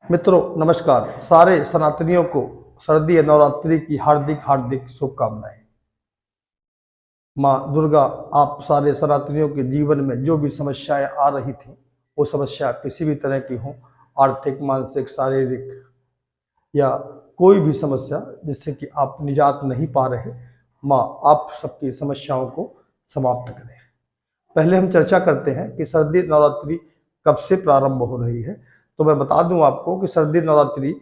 मित्रों नमस्कार। सारे सनातनियों को शारदीय नवरात्रि की हार्दिक हार्दिक शुभकामनाएं। माँ दुर्गा आप सारे सनातनियों के जीवन में जो भी समस्याएं आ रही थी, वो समस्या किसी भी तरह की हो, आर्थिक, मानसिक, शारीरिक या कोई भी समस्या जिससे कि आप निजात नहीं पा रहे, माँ आप सबकी समस्याओं को समाप्त करें। पहले हम चर्चा करते हैं कि शारदीय नवरात्रि कब से प्रारंभ हो रही है। तो मैं बता दूं आपको कि शारदीय नवरात्रि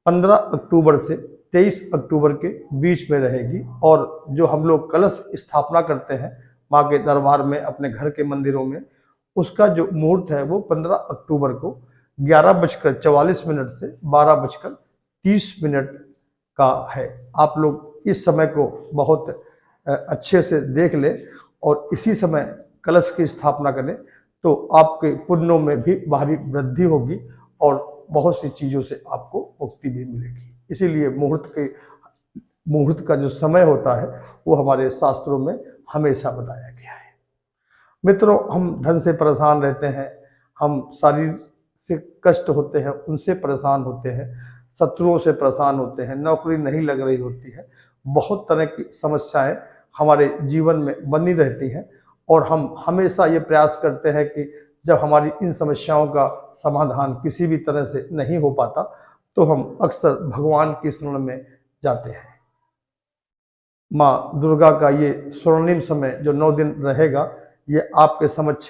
15 अक्टूबर से 23 अक्टूबर के बीच में रहेगी। और जो हम लोग कलश स्थापना करते हैं माँ के दरबार में, अपने घर के मंदिरों में, उसका जो मुहूर्त है वो 15 अक्टूबर को 11:44 से 12:30 का है। आप लोग इस समय को बहुत अच्छे से देख लें और इसी समय कलश की स्थापना करें, तो आपके पुण्यों में भी भारी वृद्धि होगी और बहुत सी चीज़ों से आपको मुक्ति भी मिलेगी। इसीलिए मुहूर्त का जो समय होता है वो हमारे शास्त्रों में हमेशा बताया गया है। मित्रों, हम धन से परेशान रहते हैं, हम शारीर से कष्ट होते हैं, उनसे परेशान होते हैं, शत्रुओं से परेशान होते हैं, नौकरी नहीं लग रही होती है, बहुत तरह की समस्याएं हमारे जीवन में बनी रहती हैं। और हम हमेशा ये प्रयास करते हैं कि जब हमारी इन समस्याओं का समाधान किसी भी तरह से नहीं हो पाता, तो हम अक्सर भगवान की शरण में जाते हैं। माँ दुर्गा का ये स्वर्णिम समय जो 9 दिन रहेगा, ये आपके समक्ष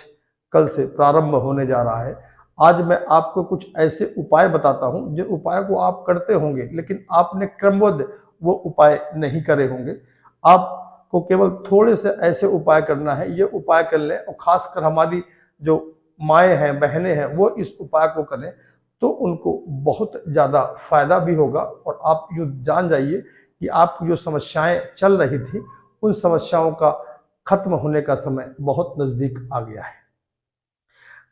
कल से प्रारंभ होने जा रहा है। आज मैं आपको कुछ ऐसे उपाय बताता हूँ जिन उपायों को आप करते होंगे, लेकिन आपने क्रमबद्ध वो उपाय नहीं करे होंगे। आपको केवल थोड़े से ऐसे उपाय करना है, ये उपाय कर लें, और खासकर हमारी जो माएँ हैं, बहनें हैं, वो इस उपाय को करें तो उनको बहुत ज़्यादा फायदा भी होगा। और आप यूँ जान जाइए कि आपकी जो समस्याएं चल रही थी, उन समस्याओं का खत्म होने का समय बहुत नज़दीक आ गया है।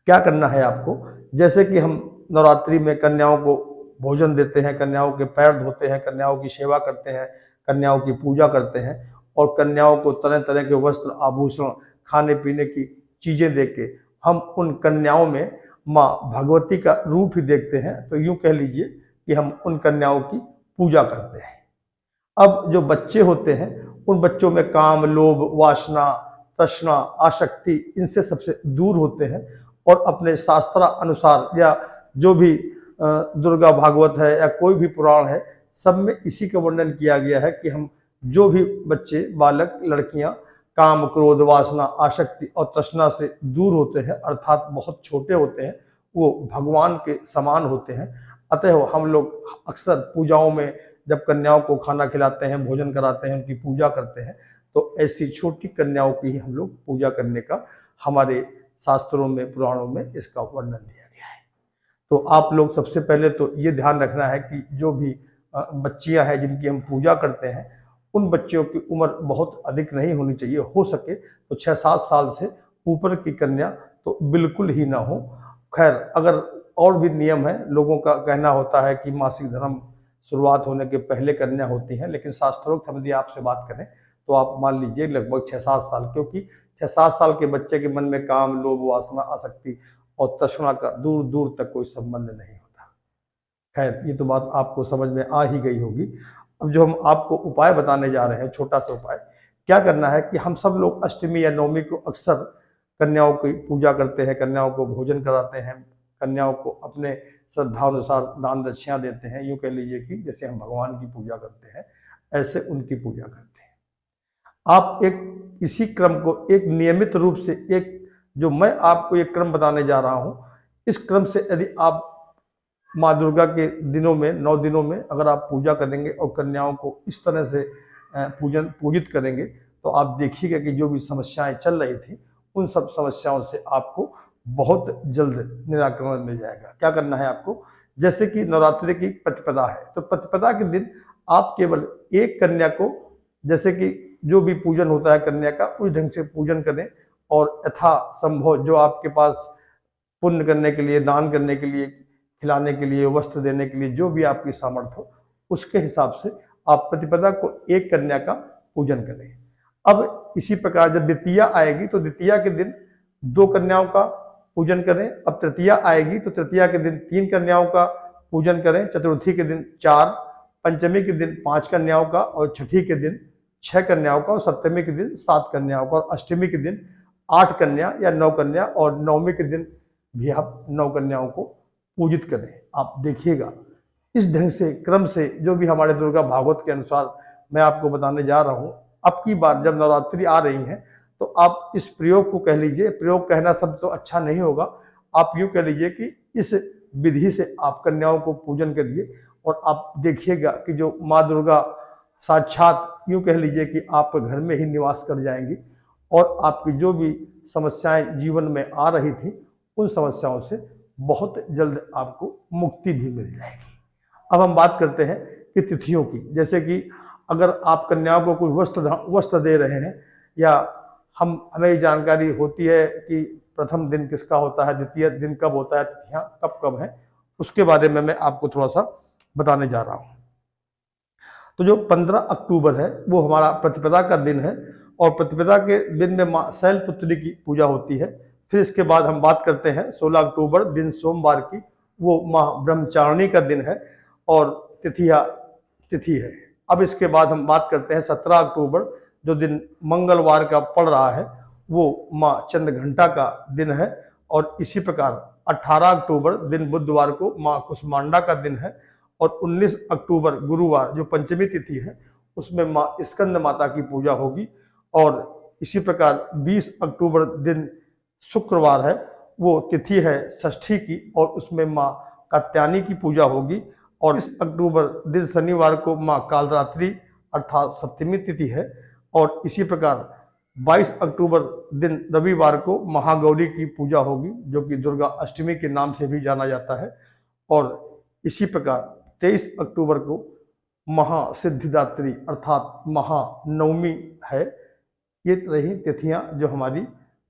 क्या करना है आपको, जैसे कि हम नवरात्रि में कन्याओं को भोजन देते हैं, कन्याओं के पैर धोते हैं, कन्याओं की सेवा करते हैं, कन्याओं की पूजा करते हैं, और कन्याओं को तरह तरह के वस्त्र, आभूषण, खाने पीने की चीज़ें दे के हम उन कन्याओं में माँ भगवती का रूप ही देखते हैं। तो यूँ कह लीजिए कि हम उन कन्याओं की पूजा करते हैं। अब जो बच्चे होते हैं, उन बच्चों में काम, लोभ, वासना, तृष्णा, आसक्ति, इनसे सबसे दूर होते हैं। और अपने शास्त्र अनुसार या जो भी दुर्गा भागवत है या कोई भी पुराण है, सब में इसी का वर्णन किया गया है कि हम जो भी बच्चे, बालक, लड़कियां काम, क्रोध, वासना, आसक्ति और तृष्णा से दूर होते हैं, अर्थात बहुत छोटे होते हैं, वो भगवान के समान होते हैं। अतः हम लोग अक्सर पूजाओं में जब कन्याओं को खाना खिलाते हैं, भोजन कराते हैं, उनकी पूजा करते हैं, तो ऐसी छोटी कन्याओं की ही हम लोग पूजा करने का हमारे शास्त्रों में, पुराणों में इसका वर्णन दिया गया है। तो आप लोग सबसे पहले तो ये ध्यान रखना है कि जो भी बच्चियां हैं जिनकी हम पूजा करते हैं, उन बच्चियों की उम्र बहुत अधिक नहीं होनी चाहिए। हो सके तो 6-7 साल से ऊपर की कन्या तो बिल्कुल ही ना हो। खैर, अगर और भी नियम है, लोगों का कहना होता है कि मासिक धर्म शुरुआत होने के पहले कन्या होती हैं, लेकिन शास्त्रोक्त हम यदि आपसे बात करें तो आप मान लीजिए लगभग 6-7 साल, क्योंकि 6-7 साल के बच्चे के मन में काम, लोभ, वासना, आसक्ति और तृष्णा का दूर दूर तक कोई संबंध नहीं होता। खैर, ये तो बात आपको समझ में आ ही गई होगी। अब जो हम आपको उपाय बताने जा रहे हैं, छोटा सा उपाय, क्या करना है कि हम सब लोग अष्टमी या नवमी को अक्सर कन्याओं की पूजा करते हैं, कन्याओं को भोजन कराते हैं, कन्याओं को अपने श्रद्धानुसार दान दक्षिणा देते हैं। यूँ कह लीजिए कि जैसे हम भगवान की पूजा करते हैं, ऐसे उनकी पूजा करते हैं। आप एक इसी क्रम को एक नियमित रूप से, एक जो मैं आपको एक क्रम बताने जा रहा हूँ, इस क्रम से यदि आप माँ दुर्गा के दिनों में, 9 दिनों में अगर आप पूजा करेंगे और कन्याओं को इस तरह से पूजित करेंगे, तो आप देखिएगा कि जो भी समस्याएं चल रही थी, उन सब समस्याओं से आपको बहुत जल्द निराकरण मिल जाएगा। क्या करना है आपको, जैसे कि नवरात्रि की प्रतिपदा है, तो प्रतिपदा के दिन आप केवल एक कन्या को, जैसे कि जो भी पूजन होता है कन्या का, उस ढंग से पूजन करें। और यथा संभव जो आपके पास पुण्य करने के लिए, दान करने के लिए, खिलाने के लिए, वस्त्र देने के लिए जो भी आपकी सामर्थ्य हो, उसके हिसाब से आप प्रतिपदा को एक कन्या का पूजन करें। अब इसी प्रकार जब द्वितीया आएगी तो द्वितीया के दिन 2 कन्याओं का पूजन करें। अब तृतीया आएगी तो तृतीया के दिन 3 कन्याओं का पूजन करें। चतुर्थी के दिन 4, पंचमी के दिन 5 कन्याओं का, और छठी के दिन 6 कन्याओं का, और सप्तमी के दिन 7 कन्याओं का, और अष्टमी के दिन 8 कन्या या 9 कन्या, और नवमी के दिन भी आप 9 कन्याओं को पूजित करें। आप देखिएगा इस ढंग से क्रम से जो भी हमारे दुर्गा भागवत के अनुसार मैं आपको बताने जा रहा हूँ। अब की बार जब नवरात्रि आ रही हैं तो आप इस प्रयोग को कह लीजिए, प्रयोग कहना शब्द तो अच्छा नहीं होगा, आप यूँ कह लीजिए कि इस विधि से आप कन्याओं को पूजन करिए, और आप देखिएगा कि जो माँ दुर्गा साक्षात यूँ कह लीजिए कि आपके घर में ही निवास कर जाएंगी, और आपकी जो भी समस्याएं जीवन में आ रही थी उन समस्याओं से बहुत जल्द आपको मुक्ति भी मिल जाएगी। अब हम बात करते हैं कि तिथियों की, जैसे कि अगर आप कन्याओं को कोई वस्त्र दे रहे हैं, या हमें ये जानकारी होती है कि प्रथम दिन किसका होता है, द्वितीय दिन कब होता है, तिथियां कब कब है, उसके बारे में मैं आपको थोड़ा सा बताने जा रहा हूं। तो जो 15 अक्टूबर है वो हमारा प्रतिपदा का दिन है, और प्रतिपदा के दिन में माँ शैलपुत्री की पूजा होती है। फिर इसके बाद हम बात करते हैं 16 अक्टूबर दिन सोमवार की, वो माँ ब्रह्मचारिणी का दिन है और तिथि है। अब इसके बाद हम बात करते हैं 17 अक्टूबर जो दिन मंगलवार का पड़ रहा है, वो माँ चंद्रघंटा का दिन है। और इसी प्रकार 18 अक्टूबर दिन बुधवार को माँ कुष्मांडा का दिन है, और 19 अक्टूबर गुरुवार जो पंचमी तिथि है उसमें माँ स्कंद माता की पूजा होगी। और इसी प्रकार 20 अक्टूबर दिन शुक्रवार है, वो तिथि है षष्ठी की, और उसमें माँ कात्यायनी की पूजा होगी। और 20 अक्टूबर दिन शनिवार को माँ कालरात्रि अर्थात सप्तमी तिथि है। और इसी प्रकार 22 अक्टूबर दिन रविवार को महागौरी की पूजा होगी, जो कि दुर्गा अष्टमी के नाम से भी जाना जाता है। और इसी प्रकार 23 अक्टूबर को महासिद्धिदात्री अर्थात महानवमी है। ये रही तिथियां जो हमारी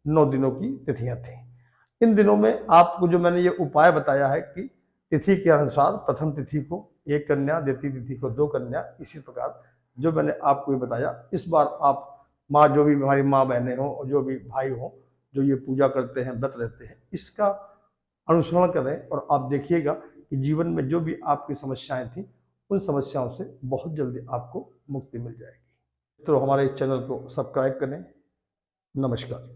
9 दिनों की तिथियां थी। इन दिनों में आपको जो मैंने ये उपाय बताया है कि तिथि के अनुसार प्रथम तिथि को 1 कन्या, द्वितीय तिथि को 2 कन्या, इसी प्रकार जो मैंने आपको ये बताया, इस बार आप माँ जो भी हमारी माँ बहनें हों और जो भी भाई हों जो ये पूजा करते हैं, व्रत रहते हैं, इसका अनुसरण करें, और आप देखिएगा कि जीवन में जो भी आपकी समस्याएं थी उन समस्याओं से बहुत जल्दी आपको मुक्ति मिल जाएगी। तो हमारे इस चैनल को सब्सक्राइब करें। नमस्कार।